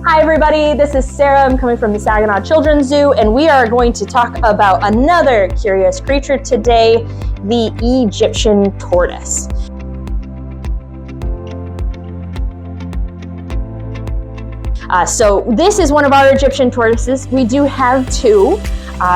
Hi everybody, this is Sarah. I'm coming from the Saginaw Children's Zoo, and we are going to talk about another curious creature today, the Egyptian tortoise. So this is one of our Egyptian tortoises. We do have two.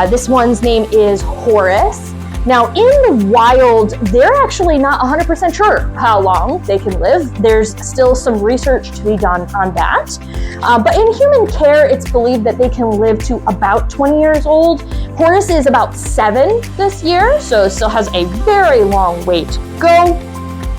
This one's name is Horus. Now in the wild, they're actually not 100% sure how long they can live. There's still some research to be done on that. But in human care, it's believed that they can live to about 20 years old. Horus is about 7 this year, so it still has a very long way to go.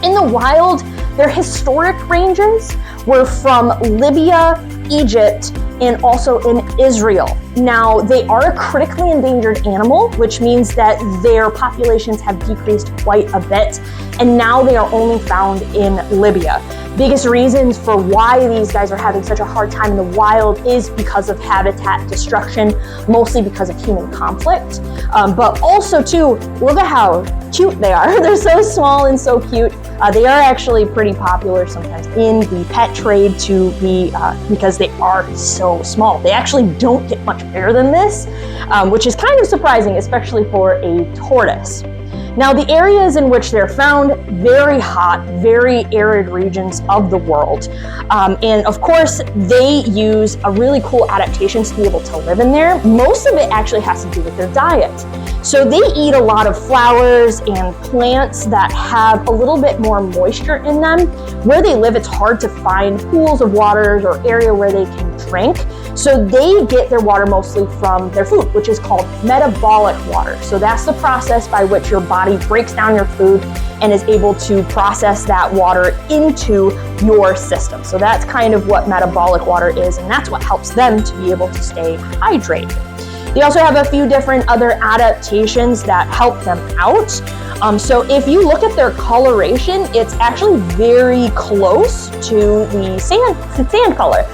In the wild, their historic ranges were from Libya, Egypt, and also in Israel. Now, they are a critically endangered animal, which means that their populations have decreased quite a bit, and now they are only found in Libya. Biggest reasons for why these guys are having such a hard time in the wild is because of habitat destruction, mostly because of human conflict. But also too, look at how cute they are. They're so small and so cute. They are actually pretty popular sometimes in the pet trade because they are so small. They actually don't get much bigger than this, which is kind of surprising, especially for a tortoise. Now, the areas in which they're found, very hot, very arid regions of the world. And of course, they use a really cool adaptation to be able to live in there. Most of it actually has to do with their diet. So they eat a lot of flowers and plants that have a little bit more moisture in them. Where they live, it's hard to find pools of waters or area where they can drink. So they get their water mostly from their food, which is called metabolic water. So that's the process by which your body breaks down your food and is able to process that water into your system. So that's kind of what metabolic water is, and that's what helps them to be able to stay hydrated. They also have a few different other adaptations that help them out. So if you look at their coloration, it's actually very close to the sand color.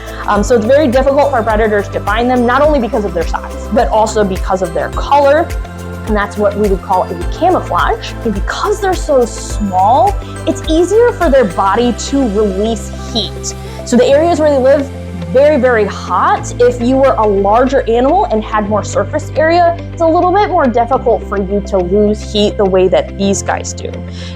So it's very difficult for predators to find them, not only because of their size, but also because of their color. And that's what we would call a camouflage. And because they're so small, it's easier for their body to release heat. So the areas where they live, very, very hot. If you were a larger animal and had more surface area, it's a little bit more difficult for you to lose heat the way that these guys do.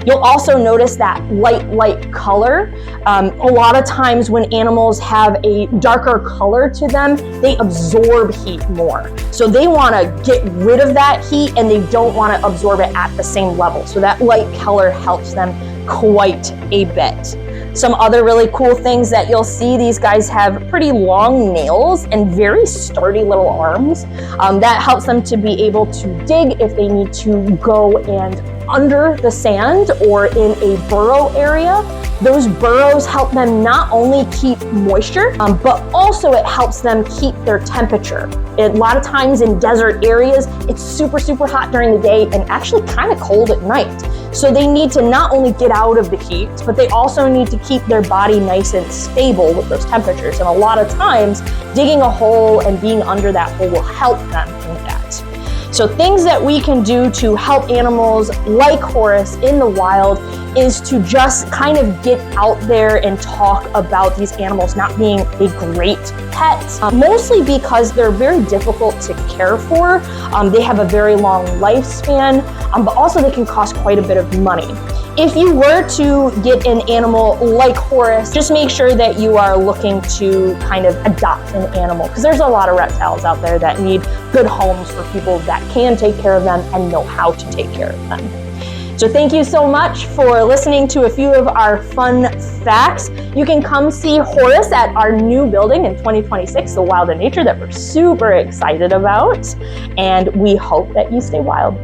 You'll also notice that light color. A lot of times when animals have a darker color to them, they absorb heat more. So they want to get rid of that heat and they don't want to absorb it at the same level. So that light color helps them quite a bit. Some other really cool things that you'll see, these guys have pretty long nails and very sturdy little arms. That helps them to be able to dig if they need to go and under the sand or in a burrow area. Those burrows help them not only keep moisture, but also it helps them keep their temperature. A lot of times in desert areas, it's super, super hot during the day and actually kind of cold at night. So they need to not only get out of the heat, but they also need to keep their body nice and stable with those temperatures. And a lot of times, digging a hole and being under that hole will help them in that. So things that we can do to help animals like Horus in the wild is to just kind of get out there and talk about these animals not being a great pet, mostly because they're very difficult to care for. They have a very long lifespan, but also they can cost quite a bit of money. If you were to get an animal like Horus, just make sure that you are looking to kind of adopt an animal, because there's a lot of reptiles out there that need good homes for people that can take care of them and know how to take care of them. So thank you so much for listening to a few of our fun facts. You can come see Horus at our new building in 2026, the Wild in Nature, that we're super excited about. And we hope that you stay wild.